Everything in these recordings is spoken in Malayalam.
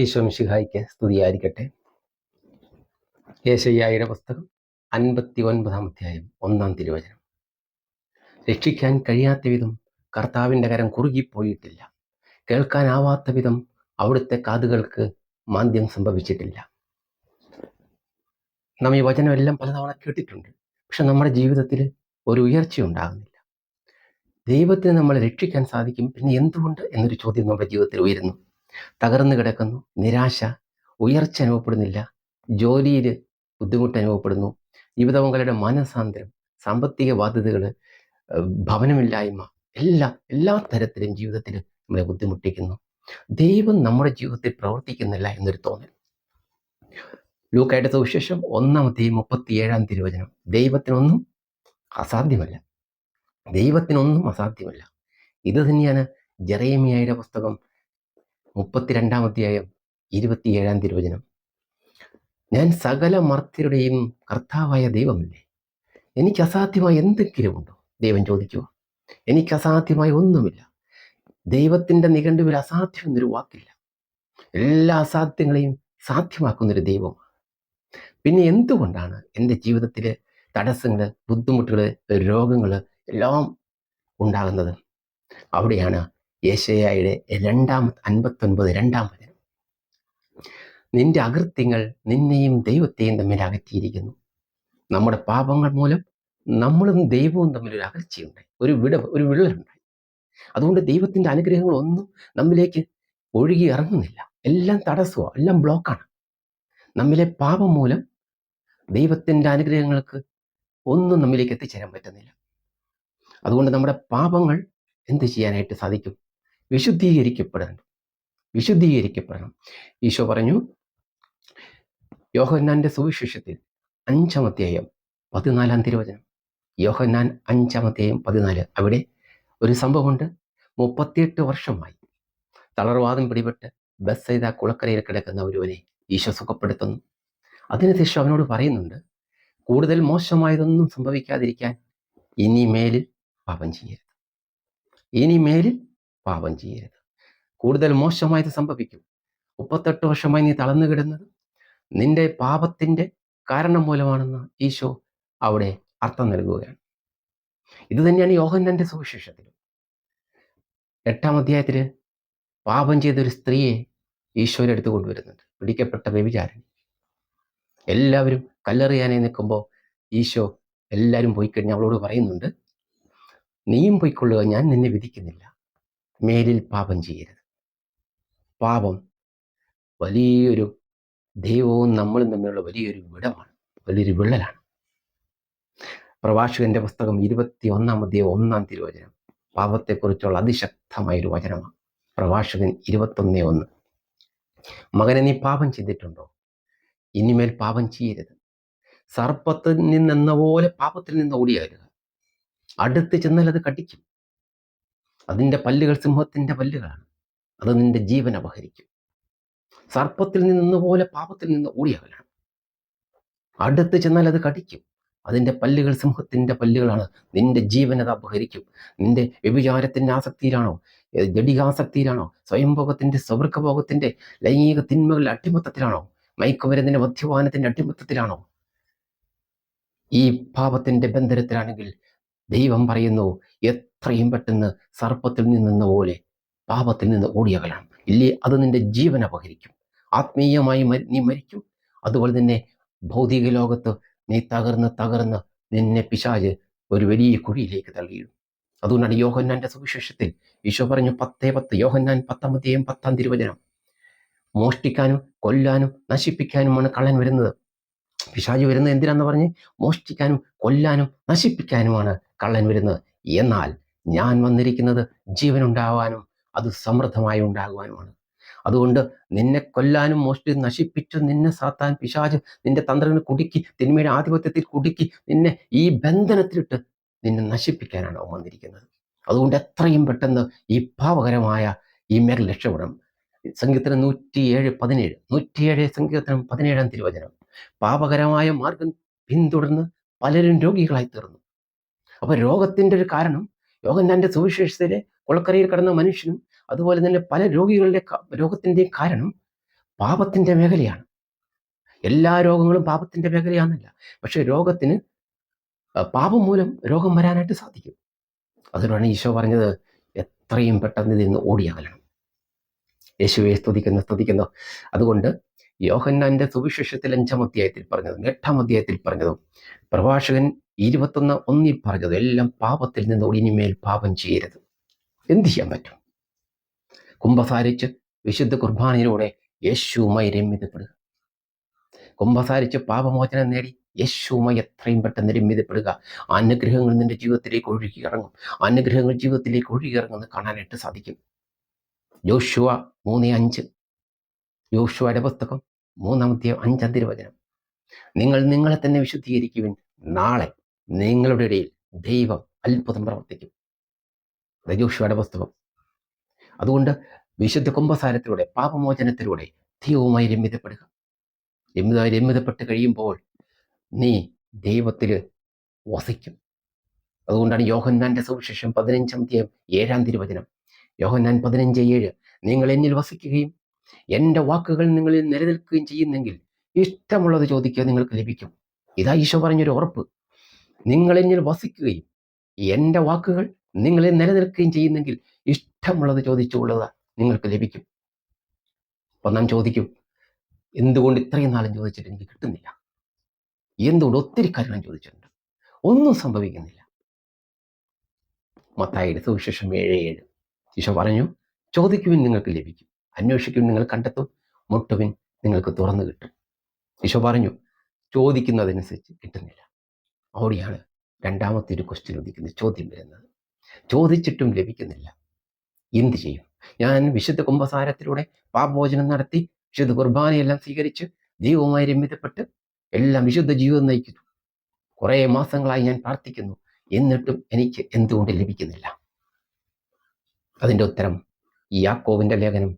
ഈശോ മിശിഹായ്ക്ക് സ്തുതിയായിരിക്കട്ടെ. യെശയ്യായുടെ പുസ്തകം 59-ാം അധ്യായം 1-ാം തിരുവചനം. രക്ഷിക്കാൻ കഴിയാത്ത വിധം കർത്താവിൻ്റെ കരം കുറുകിപ്പോയിട്ടില്ല, കേൾക്കാനാവാത്ത വിധം അവിടുത്തെ കാതുകൾക്ക് മാന്ദ്യം സംഭവിച്ചിട്ടില്ല. നാം ഈ വചനമെല്ലാം പലതവണ കേട്ടിട്ടുണ്ട്. പക്ഷെ നമ്മുടെ ജീവിതത്തിൽ ഒരു ഉയർച്ച ഉണ്ടാകുന്നില്ല. ദൈവത്തിന് നമ്മളെ രക്ഷിക്കാൻ സാധിക്കും, പിന്നെ എന്തുകൊണ്ട് എന്നൊരു ചോദ്യം നമ്മുടെ ജീവിതത്തിൽ ഉയരുന്നു. തകർന്നു കിടക്കുന്നു, നിരാശ, ഉയർച്ച അനുഭവപ്പെടുന്നില്ല, ജോലിയിൽ ബുദ്ധിമുട്ട് അനുഭവപ്പെടുന്നു, ജീവിതങ്ങളുടെ മനസാന്തരം, സാമ്പത്തിക ബാധ്യതകൾ, ഭവനമില്ലായ്മ, എല്ലാ തരത്തിലും ജീവിതത്തിൽ നമ്മളെ ബുദ്ധിമുട്ടിക്കുന്നു. ദൈവം നമ്മുടെ ജീവിതത്തിൽ പ്രവർത്തിക്കുന്നില്ല എന്നൊരു തോന്നൽ. ലൂക്കായുടെ സുവിശേഷം 1-ാം അധ്യായം 37-ാം തിരുവചനം. ദൈവത്തിനൊന്നും അസാധ്യമല്ല. ഇത് തന്നെയാണ് ജെറേമിയായുടെ പുസ്തകം 32-ാം അധ്യായം 27-ാം തിരുവചനം. ഞാൻ സകല മർത്യരുടെയും കർത്താവായ ദൈവമല്ലേ, എനിക്ക് അസാധ്യമായ എന്തെങ്കിലും ഉണ്ടോ? ദൈവം ചോദിക്കുക. എനിക്ക് അസാധ്യമായ ഒന്നുമില്ല. ദൈവത്തിൻ്റെ നിഘണ്ടുവിൽ അസാധ്യം എന്നൊരു വാക്കില്ല. എല്ലാ അസാധ്യങ്ങളെയും സാധ്യമാക്കുന്നൊരു ദൈവമാണ്. പിന്നെ എന്തുകൊണ്ടാണ് എൻ്റെ ജീവിതത്തിൽ തടസ്സങ്ങൾ, ബുദ്ധിമുട്ടുകൾ, രോഗങ്ങൾ എല്ലാം ഉണ്ടാകുന്നത്? അവിടെയാണ് യെശയ്യായുടെ 59-2-ാം വചനം. നിന്റെ അകൃത്യങ്ങൾ നിന്നെയും ദൈവത്തെയും തമ്മിൽ അകറ്റിയിരിക്കുന്നു. നമ്മുടെ പാപങ്ങൾ മൂലം നമ്മളും ദൈവവും തമ്മിലൊരു അകർച്ചയുണ്ടായി, ഒരു വിള്ളലുണ്ടായി. അതുകൊണ്ട് ദൈവത്തിൻ്റെ അനുഗ്രഹങ്ങളൊന്നും നമ്മിലേക്ക് ഒഴുകി ഇറങ്ങുന്നില്ല. എല്ലാം തടസ്സമാണ്, എല്ലാം ബ്ലോക്കാണ്. നമ്മിലെ പാപം മൂലം ദൈവത്തിൻ്റെ അനുഗ്രഹങ്ങൾക്ക് ഒന്നും നമ്മിലേക്ക് എത്തിച്ചേരാൻ പറ്റുന്നില്ല. അതുകൊണ്ട് നമ്മുടെ പാപങ്ങൾ എന്ത് ചെയ്യാനായിട്ട് സാധിക്കും? വിശുദ്ധീകരിക്കപ്പെടണം. ഈശോ പറഞ്ഞു, യോഹന്നാന്റെ സുവിശേഷത്തിൽ 5-ാം അധ്യായം 14-ാം തിരുവചനം. യോഹന്നാൻ 5-ാം അധ്യായം 14. അവിടെ ഒരു സംഭവമുണ്ട്. 38 വർഷമായി തളർവാദം പിടിപെട്ട് ബെത്സയിദ കുളക്കരയിൽ കിടക്കുന്ന ഒരുവനെ ഈശോ സുഖപ്പെടുത്തുന്നു. അതിനുശേഷം അവനോട് പറയുന്നുണ്ട്, കൂടുതൽ മോശമായതൊന്നും സംഭവിക്കാതിരിക്കാൻ ഇനിമേലിൽ പാപം ചെയ്യരുത്. കൂടുതൽ മോശമായത് സംഭവിക്കും. 38 വർഷമായി നീ തളർന്നു കിടന്നത് നിന്റെ പാപത്തിൻ്റെ കാരണം മൂലമാണെന്ന് ഈശോ അവിടെ അർത്ഥം നൽകുകയാണ്. ഇത് തന്നെയാണ് യോഹന്നാന്റെ സുവിശേഷത്തിൽ 8-ാം അധ്യായത്തിൽ പാപം ചെയ്തൊരു സ്ത്രീയെ ഈശോയുടെ അടുത്ത് കൊണ്ടുവരുന്നുണ്ട്, പിടിക്കപ്പെട്ട വ്യഭിചാരിണി. എല്ലാവരും കല്ലെറിയാനായി നിൽക്കുമ്പോൾ ഈശോ എല്ലാവരും പോയി കഴിഞ്ഞ് അവളോട് പറയുന്നുണ്ട്, നീയും പോയിക്കൊള്ളുക, ഞാൻ നിന്നെ വിധിക്കുന്നില്ല, മേലിൽ പാപം ചെയ്യരുത്. പാപം വലിയൊരു ദൈവവും നമ്മളും തമ്മിലുള്ള വലിയൊരു വിള്ളലാണ്. പ്രഭാഷകന്റെ പുസ്തകം 21-ാം അധ്യായം 1-ാം തിരുവചനം പാപത്തെക്കുറിച്ചുള്ള അതിശക്തമായൊരു വചനമാണ്. പ്രഭാഷകൻ 21:1. മകനെ, നീ പാപം ചെയ്തിട്ടുണ്ടോ? ഇനിമേൽ പാപം ചെയ്യരുത്. സർപ്പത്തിൽ നിന്നെന്ന പോലെ പാപത്തിൽ നിന്ന് ഓടിയാരുക. അടുത്ത് ചെന്നാൽ അത് കടിക്കും. അതിൻ്റെ പല്ലുകൾ സിംഹത്തിൻ്റെ പല്ലുകളാണ്. അത് നിന്റെ ജീവൻ അപഹരിക്കും. സർപ്പത്തിൽ നിന്നെന്ന പോലെ പാപത്തിൽ നിന്ന് ഓടിയകലാണ്. അടുത്ത് ചെന്നാൽ അത് കടിക്കും. അതിൻ്റെ പല്ലുകൾ സിംഹത്തിൻ്റെ പല്ലുകളാണ്. നിന്റെ ജീവൻ അത് അപഹരിക്കും. നിന്റെ വ്യഭിചാരത്തിൻ്റെ ആസക്തിയിലാണോ, ജഡികാസക്തിയിലാണോ, സ്വയംഭോഗത്തിൻ്റെ, സ്വവർഗഭോഗത്തിൻ്റെ, ലൈംഗിക തിന്മകളുടെ അടിമത്തത്തിലാണോ, മയക്കുമരുന്നിൻ്റെ, മദ്യപാനത്തിൻ്റെ അടിമത്തത്തിലാണോ, ഈ പാപത്തിൻ്റെ ബന്ധനത്തിലാണെങ്കിൽ ദൈവം പറയുന്നു, എത്രയും പെട്ടെന്ന് സർപ്പത്തിൽ നിന്നെന്ന പോലെ പാപത്തിൽ നിന്ന് ഓടിയകലാണ്. ഇല്ലേ, അത് നിന്റെ ജീവൻ അപഹരിക്കും. ആത്മീയമായി നീ മരിക്കും. അതുപോലെ തന്നെ ഭൗതിക ലോകത്ത് നീ തകർന്ന് നിന്നെ പിശാച് ഒരു വലിയ കുഴിയിലേക്ക് തള്ളിയിടും. അതുകൊണ്ടാണ് യോഹന്നാന്റെ സുവിശേഷത്തിൽ ഈശോ പറഞ്ഞു 10:10, യോഹന്നാൻ 10-ാം അധ്യായം 10-ാം തിരുവചനം, മോഷ്ടിക്കാനും കൊല്ലാനും നശിപ്പിക്കാനുമാണ് കള്ളൻ വരുന്നത്. പിശാച് വരുന്നത് എന്തിനാന്ന് പറഞ്ഞ്, മോഷ്ടിക്കാനും കൊല്ലാനും നശിപ്പിക്കാനുമാണ് കള്ളൻ വരുന്നത്. എന്നാൽ ഞാൻ വന്നിരിക്കുന്നത് ജീവനുണ്ടാവാനും അത് സമൃദ്ധമായി ഉണ്ടാകുവാനുമാണ്. അതുകൊണ്ട് നിന്നെ കൊല്ലാനും മോഷ്ടിച്ച് നശിപ്പിച്ചു നിന്നെ സാത്താൻ പിശാച് നിന്റെ തന്ത്രങ്ങൾ കുടുക്കി, തിന്മയുടെ ആധിപത്യത്തിൽ കുടുക്കി, നിന്നെ ഈ ബന്ധനത്തിലിട്ട് നിന്നെ നശിപ്പിക്കാനാണ് അവൻ വന്നിരിക്കുന്നത്. അതുകൊണ്ട് എത്രയും പെട്ടെന്ന് ഈ പാപകരമായ ഈ മേഖല രക്ഷപ്പെടണം. സങ്കീർത്തനം 107:17, സങ്കീർത്തനം 17-ാം തിരുവചനം. പാപകരമായ മാർഗം പിന്തുടർന്ന് പലരും രോഗികളായി തീർന്നു. അപ്പൊ രോഗത്തിൻ്റെ ഒരു കാരണം, യോഹന്നാന്റെ സുവിശേഷത്തിലെ കുളക്കരയിൽ കിടന്ന മനുഷ്യനും അതുപോലെ തന്നെ പല രോഗത്തിൻ്റെയും കാരണം പാപത്തിൻ്റെ മേഖലയാണ്. എല്ലാ രോഗങ്ങളും പാപത്തിൻ്റെ മേഖലയാണെന്നില്ല. പക്ഷേ രോഗത്തിന് പാപം മൂലം രോഗം വരാനായിട്ട് സാധിക്കും. അതുകൊണ്ടാണ് ഈശോ പറഞ്ഞത്, എത്രയും പെട്ടെന്ന് ഇതിൽ നിന്ന് ഓടിയകലണം. യേശുവെ സ്തുതിക്കുന്നു. അതുകൊണ്ട് യോഹന്നാന്റെ സുവിശേഷത്തിൽ 5-ാം അധ്യായത്തിൽ പറഞ്ഞതും 8-ാം അധ്യായത്തിൽ പറഞ്ഞതും പ്രഭാഷകൻ 21:1 പറഞ്ഞതും എല്ലാം പാപത്തിൽ നിന്ന് ഇനിമേൽ പാപം ചെയ്യരുത്. എന്ത് ചെയ്യാൻ പറ്റും? കുമ്പസാരിച്ച് വിശുദ്ധ കുർബാനയിലൂടെ യേശുവുമായി രമ്യതപ്പെടുക. കുമ്പസാരിച്ച് പാപമോചനം നേടി യേശുവുമായി എത്രയും പെട്ടെന്ന് രമ്യതപ്പെടുക. അനുഗ്രഹങ്ങൾ നിന്റെ ജീവിതത്തിലേക്ക് ഒഴുകിയിറങ്ങും. അനുഗ്രഹങ്ങൾ ജീവിതത്തിലേക്ക് ഒഴുകിയിറങ്ങുന്നത് കാണാനായിട്ട് സാധിക്കും. യോശുവ 3:5, യോശുവയുടെ പുസ്തകം 3-ാം അധ്യായം 5-ാം തിരുവചനം. നിങ്ങൾ നിങ്ങളെ തന്നെ വിശുദ്ധീകരിക്കുവിൻ, നാളെ നിങ്ങളുടെ ഇടയിൽ ദൈവം അത്ഭുതം പ്രവർത്തിക്കും. അത് യോശുവയുടെ പുസ്തകം. അതുകൊണ്ട് വിശുദ്ധ കുമ്പസാരത്തിലൂടെ പാപമോചനത്തിലൂടെ ദൈവവുമായി രമ്യതപ്പെട്ട് കഴിയുമ്പോൾ നീ ദൈവത്തിൽ വസിക്കും. അതുകൊണ്ടാണ് യോഹന്നാന്റെ സുവിശേഷം 15-ാം അധ്യായം 7-ാം തിരുവചനം. യോഹന്നാൻ 15:7, നിങ്ങൾ എന്നിൽ വസിക്കുകയും എൻ്റെ വാക്കുകൾ നിങ്ങളിൽ നിലനിൽക്കുകയും ചെയ്യുന്നെങ്കിൽ ഇഷ്ടമുള്ളത് ചോദിക്കുക, നിങ്ങൾക്ക് ലഭിക്കും. ഇതാ ഈശോ പറഞ്ഞൊരു ഉറപ്പ്. നിങ്ങൾ എന്നിൽ വസിക്കുകയും എൻ്റെ വാക്കുകൾ നിങ്ങളിൽ നിലനിൽക്കുകയും ചെയ്യുന്നെങ്കിൽ ഇഷ്ടമുള്ളത് ചോദിച്ചുകൊള്ളുക, നിങ്ങൾക്ക് ലഭിക്കും. അപ്പം നാം ചോദിക്കും, എന്തുകൊണ്ട് ഇത്രയും നാളും ചോദിച്ചിട്ട് എനിക്ക് കിട്ടുന്നില്ല? എന്തുകൊണ്ട്? ഒത്തിരി കാര്യങ്ങൾ ചോദിച്ചിട്ടുണ്ട്, ഒന്നും സംഭവിക്കുന്നില്ല. മത്തായിയുടെ സുവിശേഷം 7:7 ഈശോ പറഞ്ഞു, ചോദിക്കുവിൻ നിങ്ങൾക്ക് ലഭിക്കും, അന്വേഷിക്കുവിൻ നിങ്ങൾ കണ്ടെത്തും, മുട്ടുവിൻ നിങ്ങൾക്ക് തുറന്നു കിട്ടും. ഈശോ പറഞ്ഞു, ചോദിക്കുന്നതനുസരിച്ച് കിട്ടുന്നില്ല. അവിടെയാണ് രണ്ടാമത്തെ ഒരു ക്വസ്റ്റ്യൻ ഉദിക്കുന്നത്, ചോദ്യം വരുന്നത്. ചോദിച്ചിട്ടും ലഭിക്കുന്നില്ല, എന്ത് ചെയ്യും? ഞാൻ വിശുദ്ധ കുമ്പസാരത്തിലൂടെ പാപമോചനം നടത്തി വിശുദ്ധ കുർബാനയെല്ലാം സ്വീകരിച്ച് ദൈവവുമായി രമ്യതപ്പെട്ട് എല്ലാം വിശുദ്ധ ജീവിതം നയിക്കുന്നു. കുറേ മാസങ്ങളായി ഞാൻ പ്രാർത്ഥിക്കുന്നു, എന്നിട്ടും എനിക്ക് എന്തുകൊണ്ട് ലഭിക്കുന്നില്ല? അതിൻ്റെ ഉത്തരം യാക്കോബിൻ്റെ ലേഖനം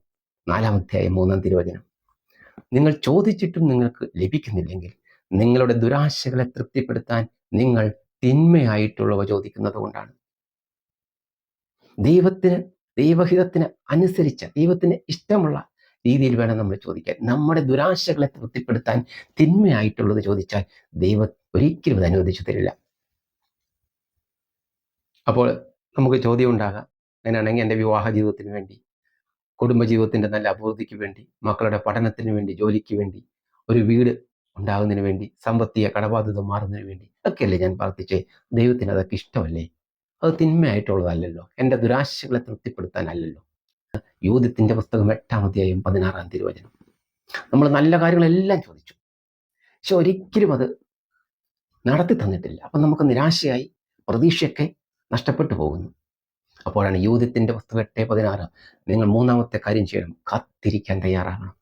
4-ാം അധ്യായം 3-ാം തിരുവചനം. നിങ്ങൾ ചോദിച്ചിട്ടും നിങ്ങൾക്ക് ലഭിക്കുന്നില്ലെങ്കിൽ നിങ്ങളുടെ ദുരാശകളെ തൃപ്തിപ്പെടുത്താൻ നിങ്ങൾ തിന്മയായിട്ടുള്ളവ ചോദിക്കുന്നത് കൊണ്ടാണ്. ദൈവഹിതത്തിന് അനുസരിച്ച, ദൈവത്തിന് ഇഷ്ടമുള്ള രീതിയിൽ വേണം നമ്മൾ ചോദിക്കാൻ. നമ്മുടെ ദുരാശകളെ തൃപ്തിപ്പെടുത്താൻ തിന്മയായിട്ടുള്ളത് ചോദിച്ചാൽ ദൈവം ഒരിക്കലും അത് അനുവദിച്ചു തരില്ല. അപ്പോൾ നമുക്ക് ചോദ്യം ഉണ്ടാകാം, അങ്ങനെയാണെങ്കിൽ എൻ്റെ വിവാഹ ജീവിതത്തിന് വേണ്ടി, കുടുംബജീവിതത്തിൻ്റെ നല്ല അഭിവൃദ്ധിക്ക് വേണ്ടി, മക്കളുടെ പഠനത്തിന് വേണ്ടി, ജോലിക്ക് വേണ്ടി, ഒരു വീട് ഉണ്ടാകുന്നതിന് വേണ്ടി, സാമ്പത്തിക കടബാധ്യത മാറുന്നതിന് വേണ്ടി ഒക്കെയല്ലേ ഞാൻ പ്രാർത്ഥിച്ചേ? ദൈവത്തിന് അതൊക്കെ ഇഷ്ടമല്ലേ? അത് തിന്മയായിട്ടുള്ളതല്ലല്ലോ, എൻ്റെ ദുരാശകളെ തൃപ്തിപ്പെടുത്താനല്ലല്ലോ. യൂദത്തിന്റെ പുസ്തകം 8-ാം അധ്യായം 16-ാം തിരുവചനം. നമ്മൾ നല്ല കാര്യങ്ങളെല്ലാം ചോദിച്ചു, പക്ഷെ ഒരിക്കലും അത് നടത്തി തന്നിട്ടില്ല. അപ്പം നമുക്ക് നിരാശയായി, പ്രതീക്ഷയൊക്കെ നഷ്ടപ്പെട്ടു പോകുന്നു. അപ്പോഴാണ് യൂദത്തിന്റെ പുസ്തകം 8:16, നിങ്ങൾ മൂന്നാമത്തെ കാര്യം ചെയ്യണം, കാത്തിരിക്കാൻ തയ്യാറാകണം.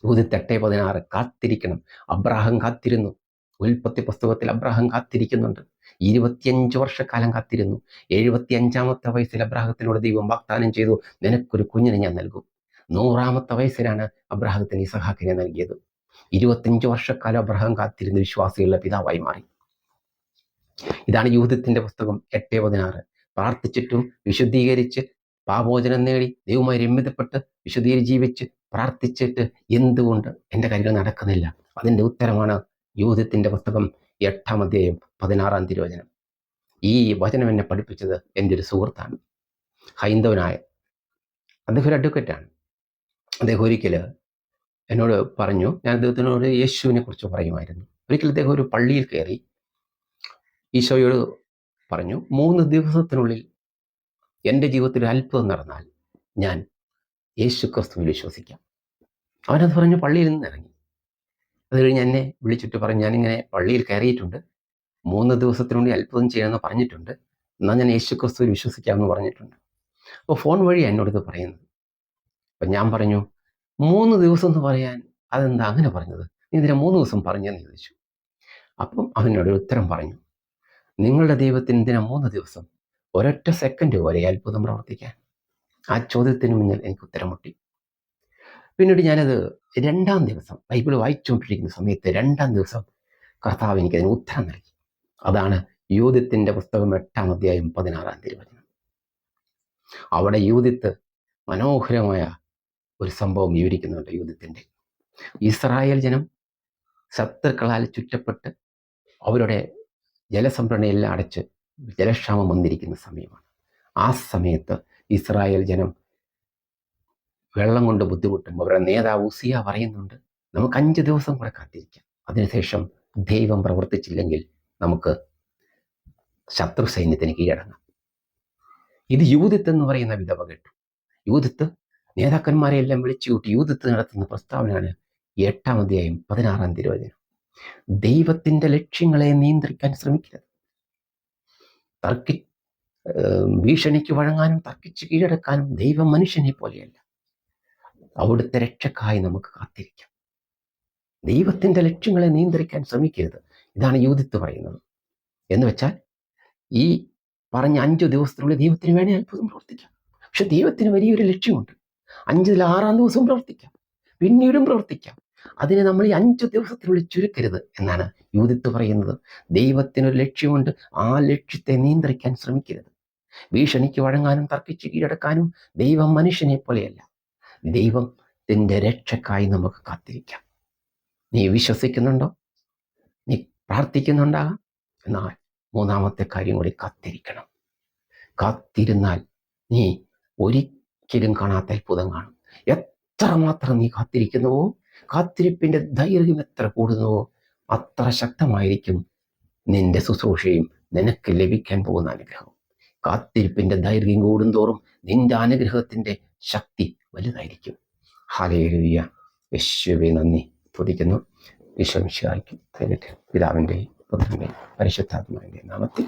യൂദത്ത് 8:16, കാത്തിരിക്കണം. അബ്രാഹാം കാത്തിരുന്നു. ഉൽപ്പത്തി പുസ്തകത്തിൽ അബ്രാഹാം കാത്തിരിക്കുന്നുണ്ട്. 25 വർഷക്കാലം കാത്തിരുന്നു. 75-ാമത്തെ വയസ്സിൽ അബ്രാഹത്തിനോട് ദൈവം വാഗ്ദാനം ചെയ്തു, നിനക്കൊരു കുഞ്ഞിനെ ഞാൻ നൽകും. 100-ാമത്തെ വയസ്സിലാണ് അബ്രാഹത്തിന് ഇസഹാക്കിനെ നൽകിയത്. 25 വർഷക്കാലം അബ്രാഹാം കാത്തിരുന്ന് വിശ്വാസികളുടെ പിതാവായി മാറി. ഇതാണ് യൂദത്തിന്റെ പുസ്തകം 8:16. പ്രാർത്ഥിച്ചിട്ടും വിശുദ്ധീകരിച്ച് പാപമോചനം നേടി ദൈവവുമായി രമ്യതപ്പെട്ട് വിശുദ്ധീകരിച്ച് ജീവിച്ച് പ്രാർത്ഥിച്ചിട്ട് എന്തുകൊണ്ട് എൻ്റെ കാര്യങ്ങൾ നടക്കുന്നില്ല? അതിൻ്റെ ഉത്തരമാണ് യൂദത്തിന്റെ പുസ്തകം 8-ാം അധ്യായം 16-ാം തിരുവചനം. ഈ വചനം എന്നെ പഠിപ്പിച്ചത് എൻ്റെ ഒരു സുഹൃത്താണ്, ഹൈന്ദവനായ. അദ്ദേഹം ഒരു അഡ്വക്കേറ്റാണ്. അദ്ദേഹം ഒരിക്കൽ എന്നോട് പറഞ്ഞു, ഞാൻ അദ്ദേഹത്തിനോട് യേശുവിനെ കുറിച്ച് പറയുമായിരുന്നു. ഒരിക്കൽ അദ്ദേഹം ഒരു പള്ളിയിൽ കയറി ഈശോയോട് പറഞ്ഞു, 3 ദിവസത്തിനുള്ളിൽ എൻ്റെ ജീവിതത്തിൽ ഒരു അത്ഭുതം നടന്നാൽ ഞാൻ യേശു ക്രിസ്തുവിൽ വിശ്വസിക്കാം. അവനത് പറഞ്ഞു പള്ളിയിൽ നിന്ന് ഇറങ്ങി. അത് കഴിഞ്ഞ് എന്നെ വിളിച്ചിട്ട് പറഞ്ഞു, ഞാനിങ്ങനെ പള്ളിയിൽ കയറിയിട്ടുണ്ട്, 3 ദിവസത്തിനുള്ളിൽ അത്ഭുതം ചെയ്യണമെന്ന് പറഞ്ഞിട്ടുണ്ട്, എന്നാൽ ഞാൻ യേശു ക്രിസ്തുവിൽ വിശ്വസിക്കാമെന്ന് പറഞ്ഞിട്ടുണ്ട്. അപ്പോൾ ഫോൺ വഴിയാണ് എന്നോടിത് പറയുന്നത്. അപ്പം ഞാൻ പറഞ്ഞു, 3 ദിവസം എന്ന് പറയാൻ അതെന്താ അങ്ങനെ പറഞ്ഞത്? നീ ഇതിനെ 3 ദിവസം പറഞ്ഞെന്ന് ചോദിച്ചു. അപ്പം അവനോട് ഉത്തരം പറഞ്ഞു, നിങ്ങളുടെ ദൈവത്തിന് എന്തിനാ 3 ദിവസം? ഒരൊറ്റ സെക്കൻഡ് പോലെ അത്ഭുതം പ്രവർത്തിക്കാൻ. ആ ചോദ്യത്തിന് മുന്നിൽ എനിക്ക് ഉത്തരം മുട്ടി. പിന്നീട് ഞാനത് 2-ാം ദിവസം ബൈബിൾ വായിച്ചുകൊണ്ടിരിക്കുന്ന സമയത്ത് 2-ാം ദിവസം കർത്താവ് എനിക്കതിന് ഉത്തരം നൽകി. അതാണ് യൂദത്തിന്റെ പുസ്തകം 8-ാം അധ്യായം 16-ാം തിരുവചനം. അവിടെ യൂദിത്ത് മനോഹരമായ ഒരു സംഭവം വിവരിക്കുന്നുണ്ട് യൂദത്തിൻ്റെ. ഇസ്രായേൽ ജനം ശത്രുക്കളാൽ ചുറ്റപ്പെട്ട് അവരുടെ ജലസംഭരണിയെല്ലാം അടച്ച് ജലക്ഷാമം വന്നിരിക്കുന്ന സമയമാണ്. ആ സമയത്ത് ഇസ്രായേൽ ജനം വെള്ളം കൊണ്ട് ബുദ്ധിമുട്ടും. അവരുടെ നേതാവ് ഉസിയ പറയുന്നുണ്ട്, നമുക്ക് 5 ദിവസം കൂടെ കാത്തിരിക്കാം, അതിനുശേഷം ദൈവം പ്രവർത്തിച്ചില്ലെങ്കിൽ നമുക്ക് ശത്രു സൈന്യത്തിന് കീഴടങ്ങാം. ഇത് യൂദത്ത് എന്ന് പറയുന്ന വിധവ കേട്ടു. യൂദത്ത് നേതാക്കന്മാരെ എല്ലാം വിളിച്ചു കൂട്ടി യൂദത്ത് നടത്തുന്ന പ്രസ്താവനയാണ് 8-ാം അധ്യായം 16-ാം തിരുവചനം. ദൈവത്തിന്റെ ലക്ഷ്യങ്ങളെ നിയന്ത്രിക്കാൻ ശ്രമിക്കരുത്. ഭീഷണിക്ക് വഴങ്ങാനും തർക്കിച്ച് കീഴടക്കാനും ദൈവം മനുഷ്യനെ പോലെയല്ല. അവിടുത്തെ രക്ഷക്കായി നമുക്ക് കാത്തിരിക്കാം. ദൈവത്തിന്റെ ലക്ഷ്യങ്ങളെ നിയന്ത്രിക്കാൻ ശ്രമിക്കരുത്. ഇതാണ് യൂദത്ത് പറയുന്നത്. എന്ന് വെച്ചാൽ ഈ പറഞ്ഞ 5 ദിവസത്തിനുള്ളിൽ ദൈവത്തിന് വേണേ അത്ഭുതം പ്രവർത്തിക്കാം. പക്ഷെ ദൈവത്തിന് വലിയൊരു ലക്ഷ്യമുണ്ട്. 5-ൽ 6-ാം ദിവസം പ്രവർത്തിക്കാം, പിന്നീടും പ്രവർത്തിക്കാം. അതിനെ നമ്മൾ ഈ 5 ദിവസത്തിനുള്ളിൽ ചുരുക്കരുത് എന്നാണ് യൂദത്ത് പറയുന്നത്. ദൈവത്തിനൊരു ലക്ഷ്യമുണ്ട്, ആ ലക്ഷ്യത്തെ നിയന്ത്രിക്കാൻ ശ്രമിക്കരുത്. ഭീഷണിക്ക് വഴങ്ങാനും തർക്കിച്ച് കീഴടക്കാനും ദൈവം മനുഷ്യനെ പോലെയല്ല. ദൈവത്തിന്റെ രക്ഷക്കായി നമുക്ക് കാത്തിരിക്കാം. നീ വിശ്വസിക്കുന്നുണ്ടോ? നീ പ്രാർത്ഥിക്കുന്നുണ്ടാകാം. എന്നാൽ 3-ാമത്തെ കാര്യം കൂടി, കാത്തിരിക്കണം. കാത്തിരുന്നാൽ നീ ഒരിക്കലും കാണാത്ത അത്ഭുതം കാണും. എത്രമാത്രം നീ കാത്തിരിക്കുന്നുവോ, കാത്തിരിപ്പിന്റെ ദൈർഘ്യം എത്ര കൂടുന്നുവോ, അത്ര ശക്തമായിരിക്കും നിന്റെ ശുശ്രൂഷയും നിനക്ക് ലഭിക്കാൻ പോകുന്ന അനുഗ്രഹം. കാത്തിരിപ്പിന്റെ ദൈർഘ്യം കൂടുന്തോറും നിന്റെ അനുഗ്രഹത്തിന്റെ ശക്തി വലുതായിരിക്കും. ഹല്ലേലൂയ. യേശുവേ നന്ദി, സ്തുതിക്കുന്നു. ഈശോ മിശിഹായ്ക്ക് പിതാവിൻ്റെയും പുത്രൻ്റെയും പരിശുദ്ധാത്മാവിൻ്റെയും നാമത്തിൽ